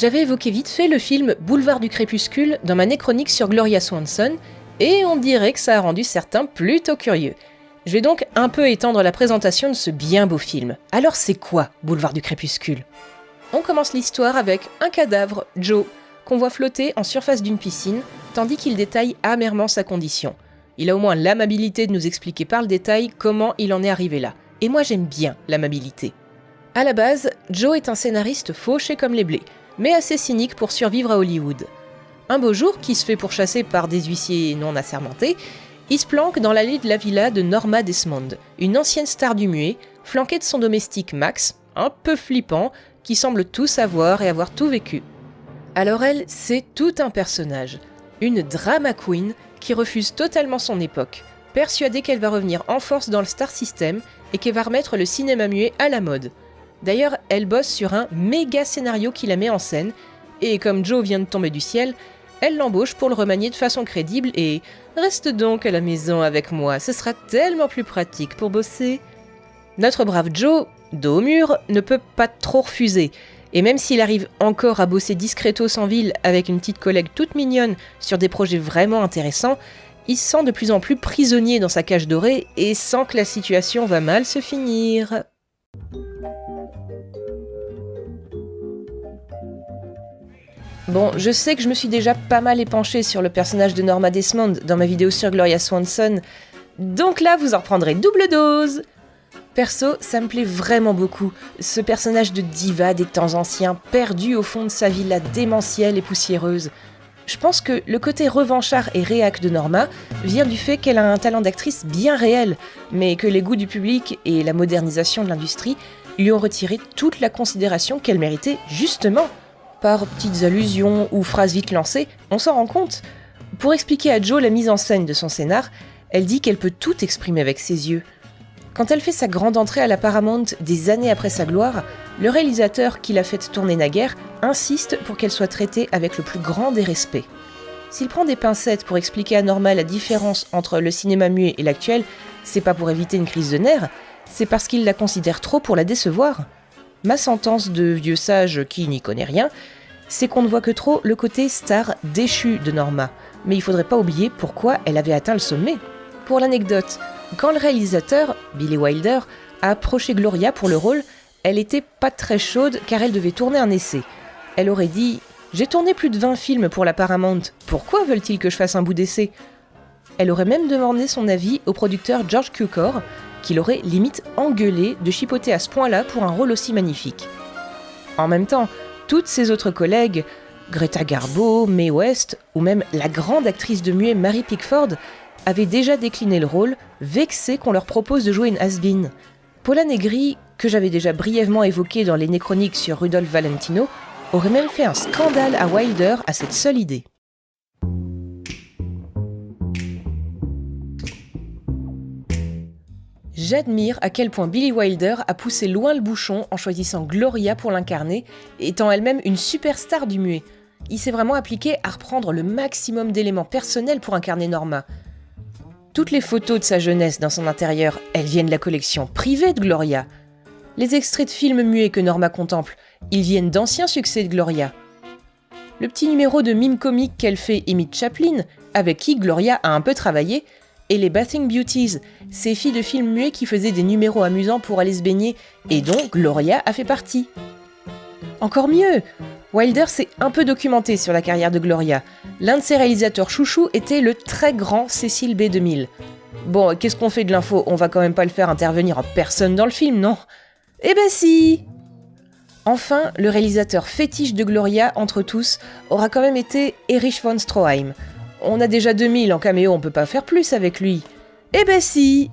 J'avais évoqué vite fait le film Boulevard du Crépuscule dans ma néchronique sur Gloria Swanson, et on dirait que ça a rendu certains plutôt curieux. Je vais donc un peu étendre la présentation de ce bien beau film. Alors c'est quoi Boulevard du Crépuscule ? On commence l'histoire avec un cadavre, Joe, qu'on voit flotter en surface d'une piscine, tandis qu'il détaille amèrement sa condition. Il a au moins l'amabilité de nous expliquer par le détail comment il en est arrivé là. Et moi j'aime bien l'amabilité. À la base, Joe est un scénariste fauché comme les blés, mais assez cynique pour survivre à Hollywood. Un beau jour, qui se fait pourchasser par des huissiers non assermentés, il se planque dans l'allée de la villa de Norma Desmond, une ancienne star du muet, flanquée de son domestique Max, un peu flippant, qui semble tout savoir et avoir tout vécu. Alors elle, c'est tout un personnage, une drama queen qui refuse totalement son époque, persuadée qu'elle va revenir en force dans le star system et qu'elle va remettre le cinéma muet à la mode. D'ailleurs, elle bosse sur un méga scénario qui la met en scène, et comme Joe vient de tomber du ciel, elle l'embauche pour le remanier de façon crédible et « Reste donc à la maison avec moi, ce sera tellement plus pratique pour bosser ». Notre brave Joe, dos au mur, ne peut pas trop refuser, et même s'il arrive encore à bosser discretos en ville avec une petite collègue toute mignonne sur des projets vraiment intéressants, il se sent de plus en plus prisonnier dans sa cage dorée et sent que la situation va mal se finir. Bon, je sais que je me suis déjà pas mal épanchée sur le personnage de Norma Desmond dans ma vidéo sur Gloria Swanson, donc là vous en reprendrez double dose. Perso, ça me plaît vraiment beaucoup, ce personnage de diva des temps anciens, perdu au fond de sa villa démentielle et poussiéreuse. Je pense que le côté revanchard et réac de Norma vient du fait qu'elle a un talent d'actrice bien réel, mais que les goûts du public et la modernisation de l'industrie lui ont retiré toute la considération qu'elle méritait justement. Par petites allusions ou phrases vite lancées, on s'en rend compte. Pour expliquer à Joe la mise en scène de son scénar, elle dit qu'elle peut tout exprimer avec ses yeux. Quand elle fait sa grande entrée à la Paramount des années après sa gloire, le réalisateur qui l'a fait tourner naguère insiste pour qu'elle soit traitée avec le plus grand des respects. S'il prend des pincettes pour expliquer à Norma la différence entre le cinéma muet et l'actuel, c'est pas pour éviter une crise de nerfs, c'est parce qu'il la considère trop pour la décevoir. Ma sentence de vieux sage qui n'y connaît rien, c'est qu'on ne voit que trop le côté star déchu de Norma, mais il faudrait pas oublier pourquoi elle avait atteint le sommet. Pour l'anecdote, quand le réalisateur, Billy Wilder, a approché Gloria pour le rôle, elle était pas très chaude car elle devait tourner un essai. Elle aurait dit « J'ai tourné plus de 20 films pour la Paramount, pourquoi veulent-ils que je fasse un bout d'essai ?» Elle aurait même demandé son avis au producteur George Cukor, qui l'aurait limite engueulé de chipoter à ce point-là pour un rôle aussi magnifique. En même temps, toutes ses autres collègues, Greta Garbo, Mae West, ou même la grande actrice de muet Mary Pickford, avaient déjà décliné le rôle, vexées qu'on leur propose de jouer une has-been. Paula Negri, que j'avais déjà brièvement évoquée dans les néchroniques sur Rudolph Valentino, aurait même fait un scandale à Wilder à cette seule idée. J'admire à quel point Billy Wilder a poussé loin le bouchon en choisissant Gloria pour l'incarner, étant elle-même une superstar du muet. Il s'est vraiment appliqué à reprendre le maximum d'éléments personnels pour incarner Norma. Toutes les photos de sa jeunesse dans son intérieur, elles viennent de la collection privée de Gloria. Les extraits de films muets que Norma contemple, ils viennent d'anciens succès de Gloria. Le petit numéro de mime comique qu'elle fait imite Chaplin, avec qui Gloria a un peu travaillé, et les Bathing Beauties, ces filles de films muets qui faisaient des numéros amusants pour aller se baigner, et dont Gloria a fait partie. Encore mieux, Wilder s'est un peu documenté sur la carrière de Gloria. L'un de ses réalisateurs chouchous était le très grand Cecil B. DeMille. Bon, qu'est-ce qu'on fait de l'info ? On va quand même pas le faire intervenir en personne dans le film, non ? Eh ben si ! Enfin, le réalisateur fétiche de Gloria entre tous aura quand même été Erich von Stroheim. On a déjà 2000 en caméo, on peut pas faire plus avec lui. Eh ben si !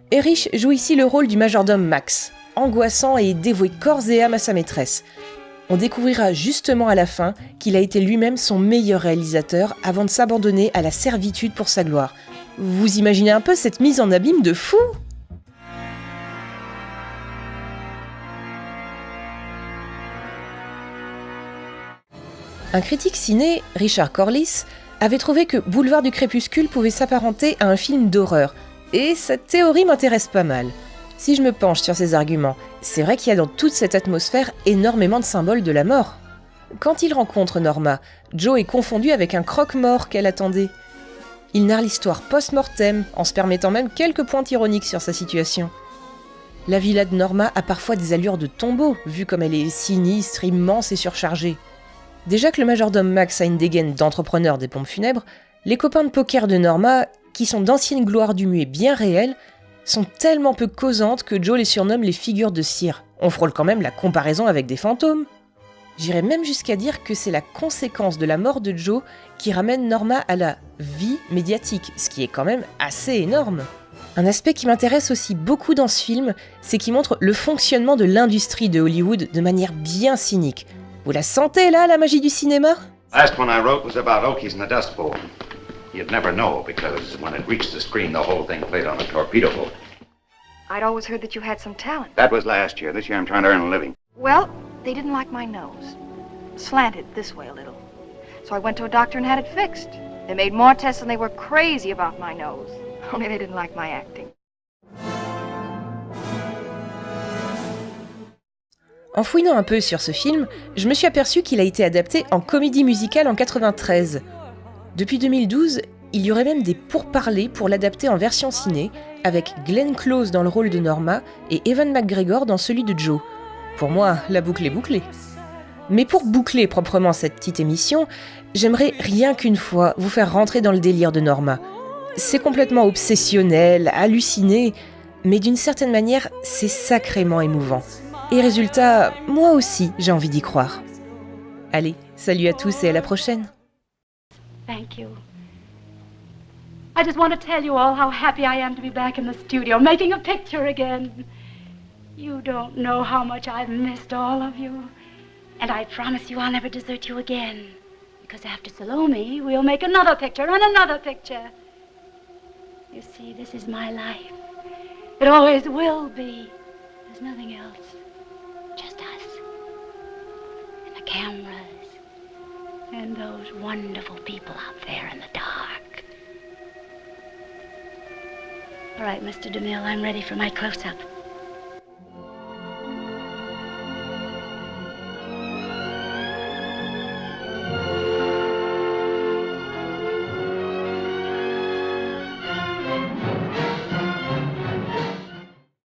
Erich joue ici le rôle du majordome Max, angoissant et dévoué corps et âme à sa maîtresse. On découvrira justement à la fin qu'il a été lui-même son meilleur réalisateur avant de s'abandonner à la servitude pour sa gloire. Vous imaginez un peu cette mise en abîme de fou ? Un critique ciné, Richard Corliss, avait trouvé que Boulevard du Crépuscule pouvait s'apparenter à un film d'horreur, et cette théorie m'intéresse pas mal. Si je me penche sur ces arguments, c'est vrai qu'il y a dans toute cette atmosphère énormément de symboles de la mort. Quand il rencontre Norma, Joe est confondu avec un croque-mort qu'elle attendait. Il narre l'histoire post-mortem, en se permettant même quelques pointes ironiques sur sa situation. La villa de Norma a parfois des allures de tombeau, vu comme elle est sinistre, immense et surchargée. Déjà que le majordome Max a une dégaine d'entrepreneur des pompes funèbres, les copains de poker de Norma, qui sont d'anciennes gloires du muet bien réelles, sont tellement peu causantes que Joe les surnomme les figures de cire. On frôle quand même la comparaison avec des fantômes. J'irais même jusqu'à dire que c'est la conséquence de la mort de Joe qui ramène Norma à la vie médiatique, ce qui est quand même assez énorme. Un aspect qui m'intéresse aussi beaucoup dans ce film, c'est qu'il montre le fonctionnement de l'industrie de Hollywood de manière bien cynique. Vous la sentez là, la magie du cinéma ? Last one I wrote was about Okies and the Dust Bowl. You'd never know because when it reached the screen, the whole thing played on a torpedo boat. I'd always heard that you had some talent. That was last year. This year I'm trying to earn a living. Well, they didn't like my nose. Slanted this way a little. So I went to a doctor and had it fixed. They made more tests and they were crazy about my nose. Only they didn't like my acting. En fouinant un peu sur ce film, je me suis aperçu qu'il a été adapté en comédie musicale en 93. Depuis 2012, il y aurait même des pourparlers pour l'adapter en version ciné, avec Glenn Close dans le rôle de Norma et Ewan McGregor dans celui de Joe. Pour moi, la boucle est bouclée. Mais pour boucler proprement cette petite émission, j'aimerais rien qu'une fois vous faire rentrer dans le délire de Norma. C'est complètement obsessionnel, halluciné, mais d'une certaine manière, c'est sacrément émouvant. Et résultat, moi aussi, j'ai envie d'y croire. Allez, salut à tous et à la prochaine. Thank you. I just want to tell you all how happy I am to be back in the studio, making a picture again. You don't know how much I've missed all of you. And I promise you I'll never desert you again. Because after Salome, we'll make another picture and another picture. You see, this is my life. It always will be. There's nothing else. Just us. And the cameras. And those wonderful people out there in the dark. All right, Mr. DeMille, I'm ready for my close-up.